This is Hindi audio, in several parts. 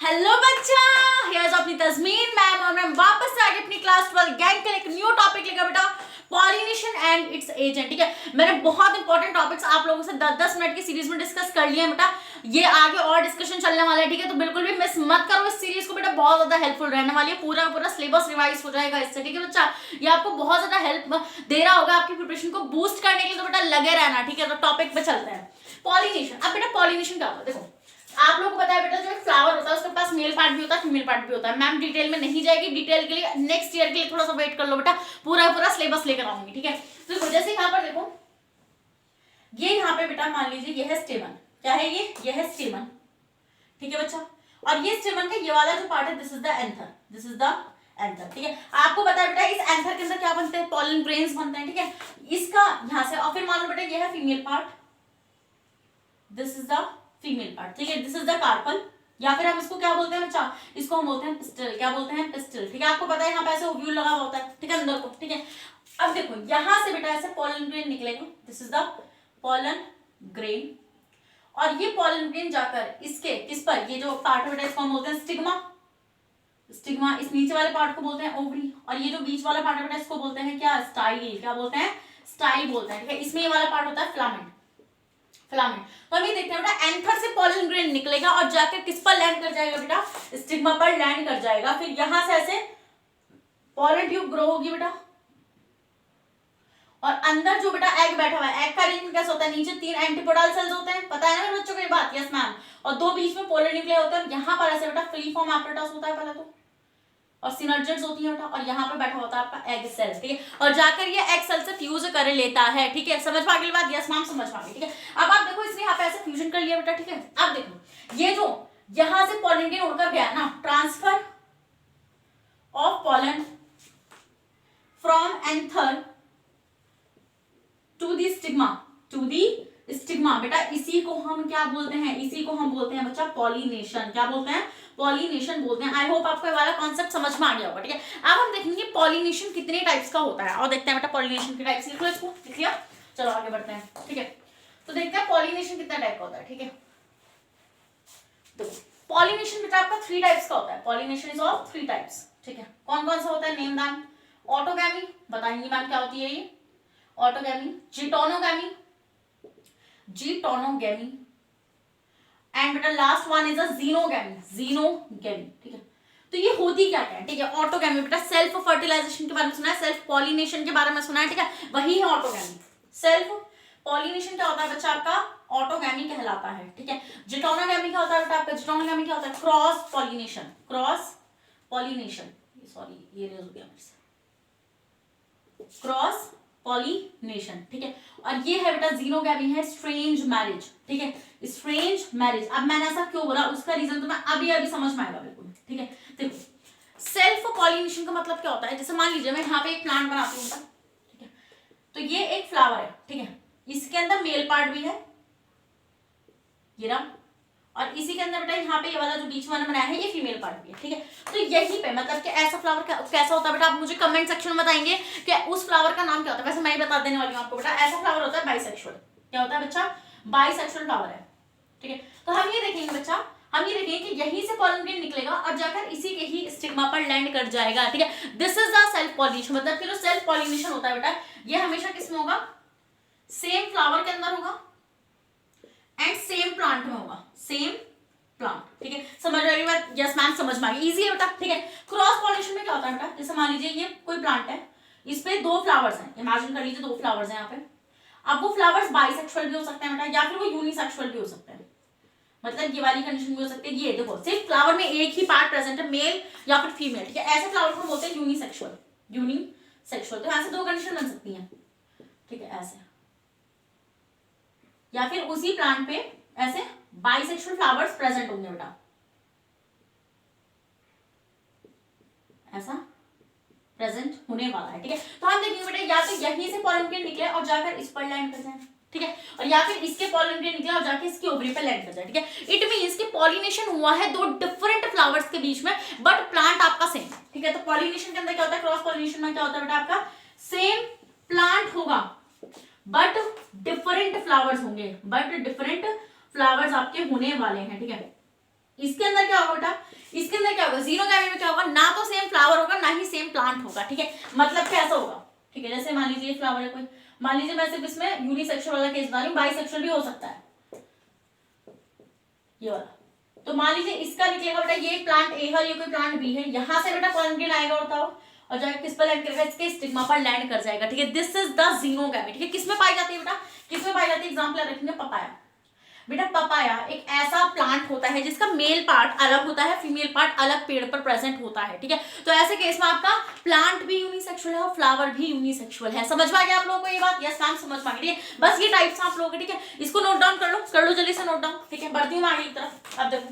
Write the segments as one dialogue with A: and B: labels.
A: हेलो बच्चा, हियर्स अपनी तस्मीन मैम वापस से आगे अपनी क्लास 12 गैंग के एक न्यू टॉपिक लेकर बेटा पॉलिनेशन एंड इट्स एजेंट। ठीक है, मैंने बहुत इंपॉर्टेंट टॉपिक्स आप लोगों से 10-10 मिनट की सीरीज में डिस्कस कर लिए हैं बेटा। ये आगे और डिस्कशन चलने वाला है, ठीक है, तो बिल्कुल भी मिस मत करो इस सीरीज को बेटा, बहुत ज्यादा हेल्पफुल रहने वाली है। पूरा पूरा सिलेबस रिवाइज हो जाएगा इससे, ठीक है बच्चा। ये आपको बहुत ज्यादा हेल्प दे रहा होगा आपकी प्रिपरेशन को बूस्ट करने के लिए, तो बेटा लगे रहना, ठीक है। तो टॉपिक पे चलते हैं, पॉलिनेशन। अब बेटा पॉलिनेशन क्या होता है, देखो आप लोगों को पता है बेटा, जो एक फ्लावर होता है उसके पास मेल पार्ट भी होता है, फीमेल पार्ट भी होता है। मैम डिटेल में नहीं जाएगी, डिटेल के लिए नेक्स्ट ईयर के लिए थोड़ा सा वेट कर लो बेटा, पूरा सिलेबस लेकर आऊंगी, ठीक है। तो जैसे यहाँ पर देखो, ये यहाँ पे बेटा मान लीजिए ये है स्टेमन, क्या है ये है स्टेमन, ठीक है बच्चा। और ये स्टेमन का ये वाला जो पार्ट है, this is the anther, this is the anther, ठीक है। आपको पता है बेटा इस एंथर के अंदर क्या बनते हैं, पॉलन ग्रेन्स बनते हैं, ठीक है। इसका यहाँ से, और फिर मान लो बेटा ये है female part, this is the female part, ठीक है। दिस इज द कार्पल, या फिर हम इसको क्या बोलते हैं बच्चा, इसको हम बोलते हैं पिस्टल, क्या बोलते हैं पिस्टल, ठीक है। आपको पता है यहाँ पे ऐसे ओव्यूल लगा हुआ होता है, ठीक है, अंदर को, ठीक है। अब देखो यहां से बेटा ऐसे पॉलन ग्रेन निकलेगा, this is the pollen grain, और ये पॉलन ग्रेन जाकर इसके किस पर, ये जो पार्ट है बेटा इसको हम बोलते हैं स्टिग्मा, स्टिग्मा, इस नीचे वाले पार्ट को बोलते हैं ओवरी, और ये जो बीच वाला पार्ट है बेटा इसको बोलते हैं क्या, स्टाइल, क्या बोलते हैं स्टाइल बोलते हैं, ठीक है। इसमें ये वाला पार्ट होता है फिलामेंट, फिलामेंट। तो अभी देखते हैं बेटा, एंथर से पॉलन ग्रेन निकलेगा और जाकर किस पर लैंड कर जाएगा बेटा, स्टिग्मा पर लैंड कर जाएगा। फिर यहां से ऐसे पॉलन ट्यूब ग्रो होगी बेटा, और अंदर जो बेटा एग बैठा हुआ है, एग का अरेंजमेंट कैसा होता है, नीचे 3 एंटीपोडल सेल्स होते हैं, पता है ना मेरे बच्चों को ये बात, यस मैम, और 2 बीच में पोलर न्यूक्लियस होते हैं। यहाँ पर ऐसे बेटा फ्री फॉर्म एपरेटस होता है पहले तो, और सिनर्जिड्स होती है बेटा, और यहाँ पे बैठा होता है आपका एग सेल, ठीक है। और जाकर ये एग सेल से फ्यूज कर लेता है, ठीक है। समझ पा गई बात, यस मैम समझ पा गई, ठीक है। अब आप देखो इसने यहाँ पे ऐसे फ्यूजन कर लिया बेटा, ठीक है। अब देखो ये जो यहाँ से पॉलन ग्रेन उड़कर गया ना, transfer of pollen from anther to the stigma, to the stigma, बेटा इसी को हम क्या बोलते हैं, इसी को हम बोलते हैं बच्चा पॉलिनेशन, क्या बोलते हैं पॉलिनेशन बोलते हैं। आई होप आपको ये वाला कॉन्सेप्ट समझ में आ गया होगा, ठीक है। अब हम देखेंगे पॉलिनेशन कितने टाइप्स का होता है, और देखते हैं बेटा पॉलिनेशन के टाइप्स, लिख लो इसको, लिख लिया, चलो आगे बढ़ते हैं, ठीक है। तो देखते हैं पॉलिनेशन कितना टाइप का होता है, ठीक है। देखो पॉलिनेशन बेटा आपका 3 टाइप्स का होता है, पॉलिनेशन इज ऑफ 3 टाइप्स, ठीक है। कौन कौन सा होता है, नेम दैम, ऑटोगैमी, बताएंगे मैम क्या होती है ये ऑटोगैमी, जीटोनोगैमी, जीटोनोगैमी, एंड बेटा last one is a xenogamy, xenogamy, ठीक है। तो ये होती क्या है, ठीक है। ऑटोगैमी बेटा सेल्फ फर्टिलाइजेशन के बारे में सुना है, सेल्फ पॉलिनेशन के बारे में सुना है, ठीक है, वही है ऑटोगैमी। सेल्फ पॉलिनेशन क्या होता है बच्चा आपका, ऑटोगैमी कहलाता है, ठीक है। जीटोनोगैमी क्या होता है बेटा आपका, जीटोनोगैमी क्या होता है, cross pollination, cross pollination, sorry ये रेज हो गया मेरे से, क्रॉस पॉलिनेशन, ठीक है। और ये है बेटा जीनोगैमी है स्ट्रेंज मैरिज, ठीक है, स्ट्रेंज मैरिज। अब मैंने ऐसा क्यों बोला, उसका रीजन तो मैं अभी समझ में आएगा बिल्कुल, ठीक है। देखो सेल्फ पॉलिनेशन का मतलब क्या होता है, जैसे मान लीजिए मैं यहाँ पे एक प्लांट बनाती हूँ, ठीक है, तो ये एक फ्लावर है, ठीक है, इसके अंदर मेल पार्ट भी है, ये रहा, और इसी के अंदर बेटा यहाँ पे ये वाला जो बीच में बनाया है ये फीमेल पार्ट भी है, ठीक है। तो यहीं पे मतलब कि ऐसा फ्लावर कैसा होता है बेटा, आप मुझे कमेंट सेक्शन में बताएंगे कि उस फ्लावर का नाम क्या होता है। वैसे मैं ही बता देने वाली हूँ आपको बेटा, ऐसा फ्लावर होता है बाइसेक्सुअल, क्या होता है बच्चा, बाइसेक्सुअल फ्लावर है, ठीक है। तो हम ये देखेंगे बच्चा, हम ये देखेंगे कि यहीं से पॉलन ग्रेन निकलेगा और जाकर इसी के ही स्टिग्मा पर लैंड कर जाएगा, ठीक है। This is the self pollination, मतलब कि जो सेल्फ पॉलिनेशन होता है बेटा ये हमेशा किसमें होगा, सेम फ्लावर के अंदर होगा एंड सेम प्लांट में होगा, सेम प्लांट, ठीक है। समझ रही बात, यस मैम समझ में आ गई, इजी है बेटा, ठीक है। क्रॉस पॉलिनेशन में क्या होता है बेटा, जैसे मान लीजिए ये कोई प्लांट है, इस पे 2 फ्लावर्स हैं, इमेजिन कर लीजिए 2 फ्लावर्स हैं यहाँ पे। अब वो फ्लावर्स बाइसेक्सुअल भी हो सकते हैं बेटा, या फिर वो यूनिसेक्सुअल भी हो सकते हैं, मतलब ये वाली कंडीशन भी हो सकती है। ये देखो सिर्फ फ्लावर में एक ही पार्ट प्रेजेंट है, मेल या फिर फीमेल, ठीक है। ऐसे फ्लावर को बोलते हैं यूनिसेक्सुअल, यूनिसेक्सुअल। तो यहाँ से 2 कंडीशन बन सकती है, ठीक है, ऐसे, या फिर उसी प्लांट पे ऐसे बाइसेक्सुअल फ्लावर्स प्रेजेंट होंगे बेटा, ऐसा प्रेजेंट होने वाला है, ठीक है। तो हम देखेंगे बेटा या तो यहीं से पॉलन ग्रेन निकले और जाकर इस पर लैंड कर जाए, ठीक है, और या फिर इसके पॉलन ग्रेन निकले और जाकर इसके ओवरी पर लैंड कर जाए, ठीक है। इट मींस कि पॉलिनेशन हुआ है 2 डिफरेंट फ्लावर्स के बीच में, बट प्लांट आपका सेम, ठीक है। तो पॉलिनेशन के अंदर क्या होता है, क्रॉस पॉलिनेशन में क्या होता है बेटा आपका सेम प्लांट होगा बट डिफरेंट फ्लावर्स होंगे, बट डिफरेंट फ्लावर्स आपके होने वाले हैं, ठीक है। इसके अंदर क्या होगा बेटा, अंदर क्या होगा, जीनोगामी में क्या होगा, ना तो सेम फ्लावर होगा ना ही सेम प्लांट होगा, ठीक है। मतलब कैसा होगा, ठीक है, जैसे मान लीजिए फ्लावर है कोई, मान लीजिए मैं सिर्फ इसमें यूनिसेक्सुअल वाला केस बता रही हूँ, बाइसेक्सुअल भी हो सकता है ये वाला। तो मान लीजिए इसका निकलेगा बेटा ये प्लांट ए है, ये कोई प्लांट बी है, यहां से बेटा पॉलन ग्रेन आएगा बताओ, और जाके किस पर लैंड करेगा, इसके स्टिग्मा पर लैंड कर जाएगा, ठीक है। दिस इज द जीनोगामी, ठीक है। किसमें पाई जाती है बेटा, किसमें पाई जाती है, एग्जांपल रखेंगे पपाया। बेटा पपाया एक ऐसा प्लांट होता है जिसका मेल पार्ट अलग होता है, फीमेल पार्ट अलग पेड़ पर प्रेजेंट होता है, ठीक है। तो ऐसे केस में आपका प्लांट भी यूनिसेक्सुअल है और फ्लावर भी यूनिसेक्सुअल है। समझ में आ गया आप लोगों को ये बात, यस मैम समझ में आ गई, ठीक है। बस ये टाइप्स आप लोगों के, ठीक है, इसको नोट डाउन कर लो जल्दी से नोट डाउन, ठीक है। बढ़ती हूँ आगे की तरफ। अब देखो,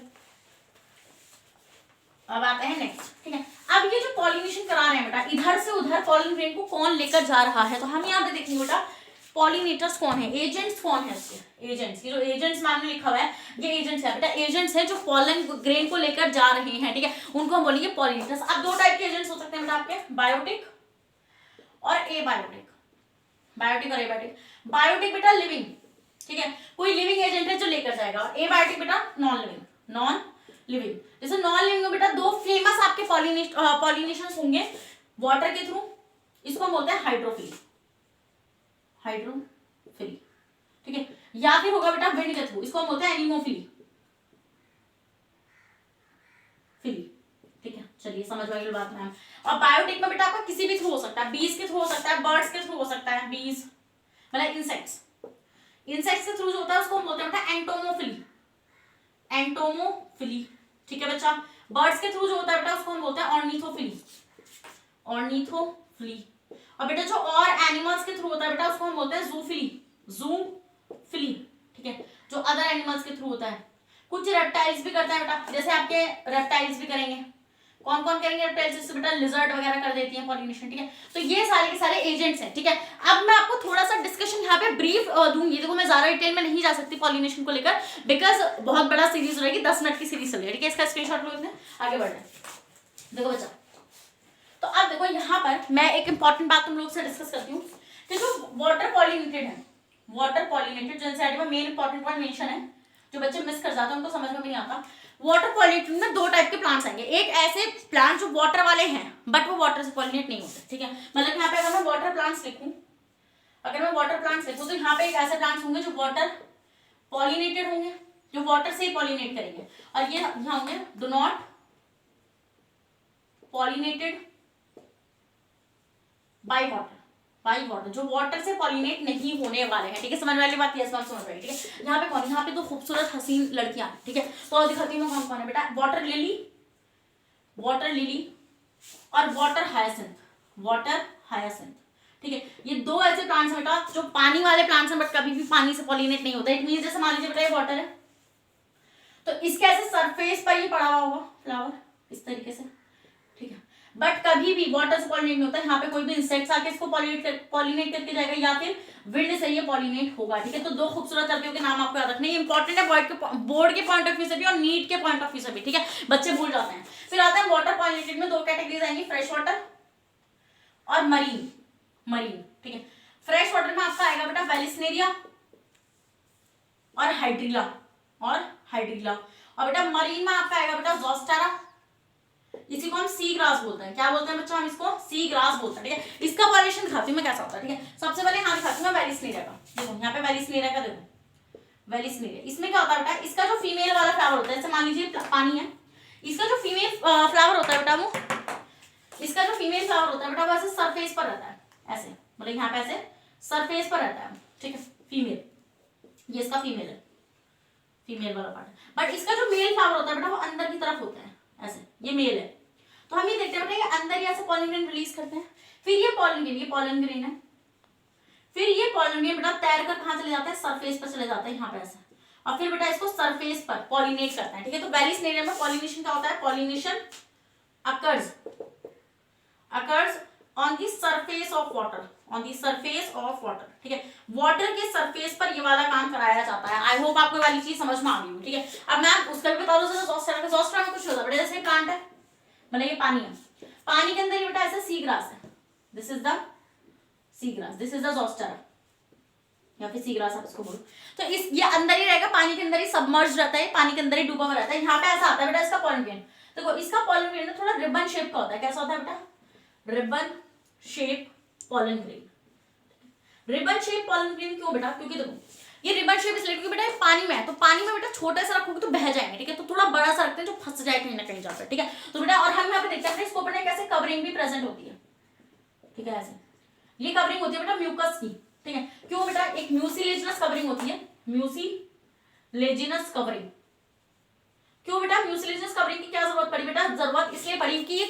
A: अब आते हैं नेक्स्ट, ठीक है। अब ये जो पॉलिनेशन करा रहे हैं बेटा, इधर से उधर पॉलन ग्रेन को कौन लेकर जा रहा है, तो हम यहाँ पे देखेंगे बेटा पॉलिनेटर्स कौन है, एजेंट्स कौन है इसके, एजेंट्स, ये जो एजेंट्स मैम ने लिखा हुआ है ये एजेंट्स है बेटा, एजेंट्स है जो पॉलन ग्रेन को लेकर जा रहे हैं, ठीक है, उनको हम बोलेंगे पॉलिनेटर्स। अब दो टाइप के एजेंट्स हो सकते हैं बेटा आपके, बायोटिक और एबायोटिक, बायोटिक और एबायोटिक। बायोटिक बेटा लिविंग, ठीक है, कोई लिविंग एजेंट है जो लेकर जाएगा, और एबायोटिक बेटा नॉन लिविंग, नॉन लिविंग। जैसे नॉन लिविंग में बेटा दो फेमस आपके पॉलिनेशन होंगे वाटर के थ्रू, इसको हम बोलते हैं हाइड्रोफिली, हाइड्रोफिली, ठीक है, या फिर होगा बेटा विंड के थ्रू, इसको हम बोलते हैं एनिमोफिली, फिली, ठीक है। चलिए समझ में आई बात मैम। और बायोटिक में बेटा आपका किसी भी थ्रू हो सकता है, बीज के थ्रू हो सकता है, बर्ड्स के थ्रू हो सकता है, बीज मतलब इंसेक्ट्स, इंसेक्ट्स के थ्रू जो होता है उसको हम बोलते हैं बेटा एंटोमोफिली, एंटोमोफिली, ठीक है बच्चा। बर्ड्स के थ्रू जो होता है बेटा उसको हम बोलते हैं ऑर्निथोफिली, ऑर्निथोफिली। और बेटा जो और एनिमल्स के थ्रू होता है बेटा उसको हम बोलते हैं जूफिली, जूफिली, ठीक है, जो अदर एनिमल्स के थ्रू होता है। कुछ रेप्टाइल्स भी करते हैं बेटा, जैसे आपके रेप्टाइल्स भी करेंगे, कौन कौन करेंगे रेप्टाइल्स, जैसे बेटा लिजर्ड वगैरह कर देती हैं पॉलिनेशन, ठीक है। तो ये सारे के सारे एजेंट्स हैं, ठीक है। अब मैं आपको थोड़ा सा डिस्कशन यहाँ पे ब्रीफ दूंगी, देखो मैं ज्यादा डिटेल में नहीं जा सकती पॉलिनेशन को लेकर, बिकॉज बहुत बड़ा सीरीज रहेगी, 10 मिनट की सीरीज चलेगी, ठीक है। इसका स्क्रीनशॉट लो, इसमें आगे बढ़ रहे हैं। देखो बच्चा, तो अब देखो यहाँ पर मैं एक इंपॉर्टेंट बात तुम लोग से डिस्कस करती हूँ कि जो वाटर पॉलिनेटेड है, वाटर पॉलिनेटेड जो एनसीईआरटी में मेन इंपॉर्टेंट पॉइंट मेंशन है, जो बच्चे मिस कर जाते हैं उनको समझ में भी नहीं आता। वाटर पॉलिनेटेड में दो टाइप के प्लांट्स आएंगे, एक ऐसे प्लांट जो वाटर वाले हैं बट वो वाटर से पॉलिनेट नहीं होते, ठीक है। मतलब यहाँ पे अगर मैं वाटर प्लांट्स लिखूं, अगर मैं वाटर प्लांट्स लिखूं तो यहाँ पे एक ऐसे प्लांट्स होंगे जो वाटर पॉलिनेटेड होंगे, जो वाटर से ही पॉलिनेट करेंगे, और ये यहाँ होंगे do not pollinated by water, by water, जो वाटर से पॉलिनेट नहीं होने वाले हैं, ठीक है। समझ वाली बात, यस मैम समझ रही, ठीक है। यहाँ पे कौन, यहाँ पे तो खूबसूरत हसीन लड़कियां, ठीक है। तो और दिखाती हूँ कौन कौन है बेटा, वाटर लिली, वाटर लिली और वाटर हायासिंथ, वाटर हायासिंथ, ठीक है। ये दो ऐसे प्लांट्स हैं बेटा जो पानी वाले प्लांट्स हैं बट कभी भी पानी से पॉलिनेट नहीं होता। इट मींस जैसे मान लीजिए बेटा ये वाटर है तो इसके ऐसे सरफेस पर ये पड़ा हुआ होगा फ्लावर इस तरीके से, ठीक है, बट कभी भी वाटर से पॉलिनेट नहीं होता। यहाँ पे कोई भी इंसेक्ट्स आके इसको पॉलिनेट करके जाएगा या फिर विंड से ये पॉलिनेट होगा, ठीक है। तो दो खूबसूरत लड़कियों के नाम आपको याद रखने, ये इंपॉर्टेंट है बोर्ड के पॉइंट ऑफ व्यू से भी और नीट के पॉइंट ऑफ व्यू से भी, ठीक है, बच्चे भूल जाते हैं। फिर आता है वाटर पॉलिनेटेड में दो कैटेगरीज आएंगी, फ्रेश वाटर और मरीन, मरीन, ठीक है। फ्रेश वाटर में आपका आएगा बेटा वेलिस्नेरिया और हाइड्रिला, और हाइड्रिला, और बेटा मरीन में आपका आएगा बेटा जोस्टेरा, इसी को हम सी ग्रास बोलते हैं। क्या बोलते हैं बच्चा, हम इसको सी ग्रास बोलते हैं, ठीक है। इसका पॉलिनेशन दिखाती हूँ मैं कैसा होता है, ठीक है। सबसे पहले यहाँ दिखाती हूँ मैं वेलिस्नेरिया का, देखो यहाँ पे वेलिस्नेरिया का, देखो वेलिस्नेरिया, इसमें क्या होता है बेटा, इसका जो फीमेल वाला फ्लावर होता है, जैसे मान लीजिए पानी है, इसका जो फीमेल फ्लावर होता है बेटा वो, इसका जो फीमेल फ्लावर होता है बेटा वो ऐसे सरफेस पर रहता है, ऐसे मतलब यहाँ पे ऐसे सरफेस पर रहता है, ठीक है, फीमेल, ये इसका फीमेल है, फीमेल वाला पार्ट। बट इसका जो मेल फ्लावर होता है बेटा वो अंदर की तरफ होता है, ऐसे, ये मेल है। तो हम ये देखते हैं बेटा ये अंदर ही ऐसे पॉलन ग्रेन रिलीज करते हैं, फिर ये पॉलन ग्रेन, ये पॉलन ग्रेन है, फिर ये पॉलन ग्रेन बेटा तैर कर कहाँ चले जाते हैं, सरफेस पर चले जाते हैं यहाँ पे ऐसे, और फिर बेटा इसको सरफेस पर पॉलिनेट करता है, ठीक है। तो वेलिस्नेरिया में पॉलिनेशन क्या होता है, pollination occurs on the surface of water, on the surface of water, ठीक है, वाटर के सरफेस पर ये वाला काम कराया जाता है। आई होप आपको वाली चीज समझ में आ गई हो, ठीक है। अब मैं उसका भी बता दूं, जोस्टेरा में कुछ होता है बेटा, जैसे प्लांट है मतलब ये पानी है, पानी के अंदर ये बेटा ऐसा सी ग्रास है, this is the sea grass, this is the Zostera या फिर सी ग्रास आप इसको बोलो। तो इस ये अंदर ही रहेगा, पानी के अंदर ही सबमर्ज रहता है, पानी के अंदर ही डूबा हुआ रहता है। यहाँ पे ऐसा आता है बेटा इसका पॉलन ग्रेन, देखो इसका पॉलन ग्रेन थोड़ा रिबन शेप का होता है। कैसा होता है बेटा? Ribbon shape pollen grain. Ribbon shape pollen grain क्यों बेटा? क्योंकि देखो ये रिबन शेप इसलिए क्योंकि बेटा ये पानी में है, तो पानी में बेटा छोटा सा रखोगे तो बह जाएंगे, ठीक है। तो थोड़ा बड़ा सा रखते हैं जो फंस जाए कहीं ना कहीं जाकर, ठीक है। तो बेटा और हम यहाँ पे देखते हैं इसको बेटा कैसे कवरिंग भी प्रेजेंट होती है, ठीक है। ऐसे ये कवरिंग होती है बेटा म्यूकस की, ठीक है। क्यों बेटा? एक म्यूसिलेजिनस कवरिंग होती है, म्यूसिलेजिनस कवरिंग। क्यों बेटा म्यूसिलेजिनस कवरिंग की क्या जरूरत पड़ी बेटा? जरूरत इसलिए पड़ी कि ये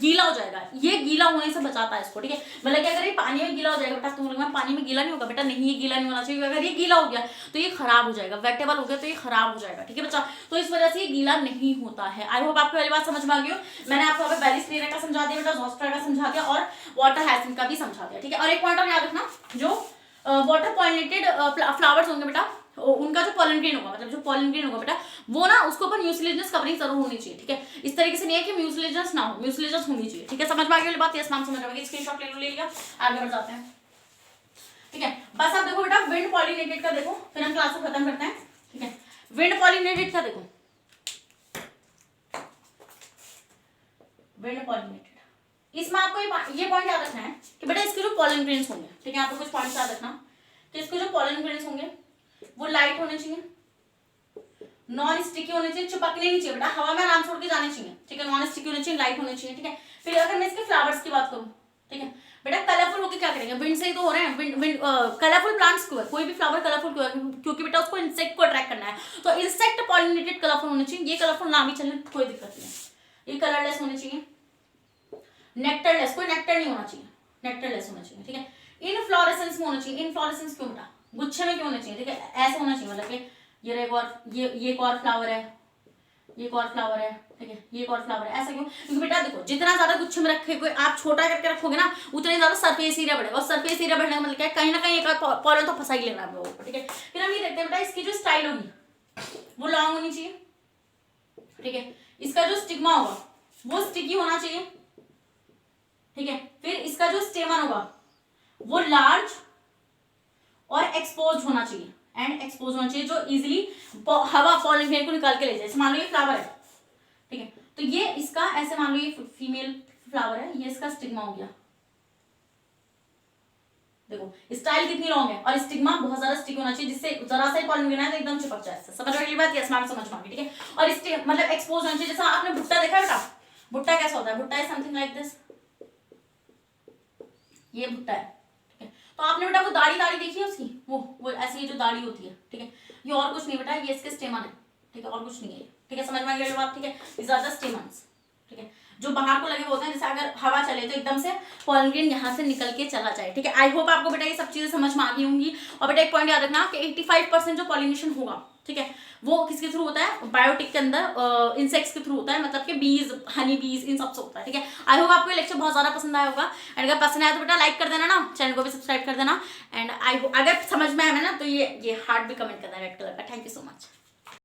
A: गीला हो जाएगा, ये गीला होने से बचाता है इसको, ठीक है। मतलब कि अगर ये पानी में गीला हो जाएगा बेटा, तुम लोग पानी में गीला नहीं होगा बेटा, नहीं ये गीला नहीं होना चाहिए। अगर ये गीला हो गया तो ये खराब हो जाएगा, वेटेबल हो गया तो ये खराब हो जाएगा, ठीक है बच्चा। तो इस वजह से ये गीला नहीं होता है। आई होप आपको पहली बात समझ में आ गई हो। मैंने आपको अभी बैरिस क्लीनर का समझा दिया बेटा, जोस्ट्रा का समझा दिया और वाटर हाइसिंथ का भी समझा दिया, ठीक है। और एक पॉइंट और याद रखना, जो वाटर पॉलिनेटेड फ्लावर्स होंगे बेटा, उनका जो पॉलन ग्रेन होगा, मतलब जो पॉलन ग्रेन होगा बेटा, वो ना उसके ऊपर म्यूसिलेजिनस कवरिंग जरूर होनी चाहिए, ठीक है। इस तरीके से नहीं है कि म्यूसिलेजिनस ना हो, म्यूसिलेजिनस होनी चाहिए, ठीक है। समझ में आ गई बात? यस मैम समझ में आ गई। स्क्रीनशॉट ले लिया, आगे बढ़ जाते हैं, ठीक है। बस आप देखो बेटा विंड पॉलिनेटेड का देखो, फिर हम क्लास को खत्म करते हैं, ठीक है। विंड पॉलिनेटेड का देखो, विंड पॉलिनेटेड, इसमें आपको ये पॉइंट याद रखना है कि बेटा इसके जो पॉलन ग्रेन्स होंगे, ठीक है, आपको कुछ पॉइंट्स याद रखना कि इसके जो पॉलन ग्रेन्स होंगे वो लाइट होने चाहिए, नॉन स्टिकी होने चाहिए, चिपकने नहीं चाहिए बेटा, हवा में आराम छोड़ के जाने चाहिए, ठीक है। नॉन स्टिकी होने चाहिए, लाइट होने चाहिए, ठीक है। फिर अगर मैं इसके फ्लावर्स की बात करूं, ठीक है बेटा, कलरफुल होकर क्या करेंगे? विंड से ही तो हो रहे हैं। कलरफुल प्लांट्स क्यों है? कोई भी फ्लावर कलरफुल क्यों है? क्योंकि बेटा उसको इंसेक्ट को अट्रैक्ट करना है, तो इंसेक्ट पॉलिनेटेड कलरफुल होने चाहिए। ये कलरफुल ना भी चले कोई दिक्कत नहीं है, ये कलरलेस होने चाहिए, नेक्टरलेस, कोई नेक्टर नहीं होना चाहिए, नेक्टरलेस होना चाहिए, ठीक है। इनफ्लोरेसेंस में होना चाहिए, इनफ्लोरेसेंस क्यों बेटा? गुच्छे में क्यों होना चाहिए, ठीक है। ऐसे होना चाहिए, मतलब कि ये एक और ये एक और फ्लावर है, ये एक और फ्लावर है, ठीक है, ये एक और फ्लावर है, ऐसा क्यों? क्योंकि बेटा देखो जितना ज्यादा गुच्छे में रखे कोई आप छोटा करके रखोगे ना, उतना ज्यादा सरफेस एरिया बढ़ेगा, और सरफेस एरिया बढ़ने का मतलब क्या है? कहीं ना कहीं एक पॉलन तो फंसा ही लेना हम लोगों को, ठीक है। फिर हम ये देखते हैं बेटा इसकी जो स्टाइल होगी वो लॉन्ग होनी चाहिए, ठीक है। इसका जो स्टिग्मा होगा वो स्टिकी होना चाहिए, ठीक है। फिर इसका जो स्टेमन होगा वो लार्ज और एक्सपोज होना चाहिए, एंड एक्सपोज होना चाहिए, जो इजीली हवा पॉलन ग्रेन को निकाल के ले जाए। मान लो ये फ्लावर है, ठीक है, तो ये इसका ऐसे मान लो ये फीमेल फ्लावर है, ये इसका स्टिग्मा हो गया, देखो स्टाइल कितनी लॉन्ग है, और स्टिग्मा बहुत ज्यादा स्टिक होना चाहिए, जिससे जरा सा पॉलन ग्रेन है तो एकदम चिपक जाए। समझ में बात? यस मैम समझ में, ठीक है। और मतलब एक्सपोज होना चाहिए, जैसा आपने भुट्टा देखा बेटा, भुट्टा कैसा होता है? भुट्टा इज समथिंग लाइक दिस, ये भुट्टा है, ठीक है। तो आपने बेटा वो दाढ़ी देखी है उसकी, वो ऐसी ही जो दाढ़ी होती है, ठीक है। ये और कुछ नहीं बेटा, ये इसके स्टेमन है, ठीक है, और कुछ नहीं है, ठीक है। समझ में आ गई बात, ठीक है। दीस आर द स्टेमन्स, ठीक है, जो बाहर को लगे होते हैं, जैसे अगर हवा चले तो एकदम से पॉलन ग्रेन यहाँ से निकल के चला जाए, ठीक है। आई होप आपको बेटा ये सब चीजें समझ में आ गई होंगी। और बेटा एक पॉइंट याद रखना कि 85% जो पॉलिनेशन होगा, ठीक है, वो किसके थ्रू होता है? बायोटिक के अंदर इंसेक्ट्स के थ्रू होता है, मतलब कि बीज, हनी बीज, इन सब से होता है, ठीक है। आई होप आपको ये लेक्चर बहुत ज्यादा पसंद आया होगा, एंड अगर पसंद आया तो बेटा लाइक कर देना ना, चैनल को भी सब्सक्राइब कर देना, एंड आई होप अगर समझ में आया ना तो ये हार्ट भी कमेंट करना रेड कलर का। Thank you so much.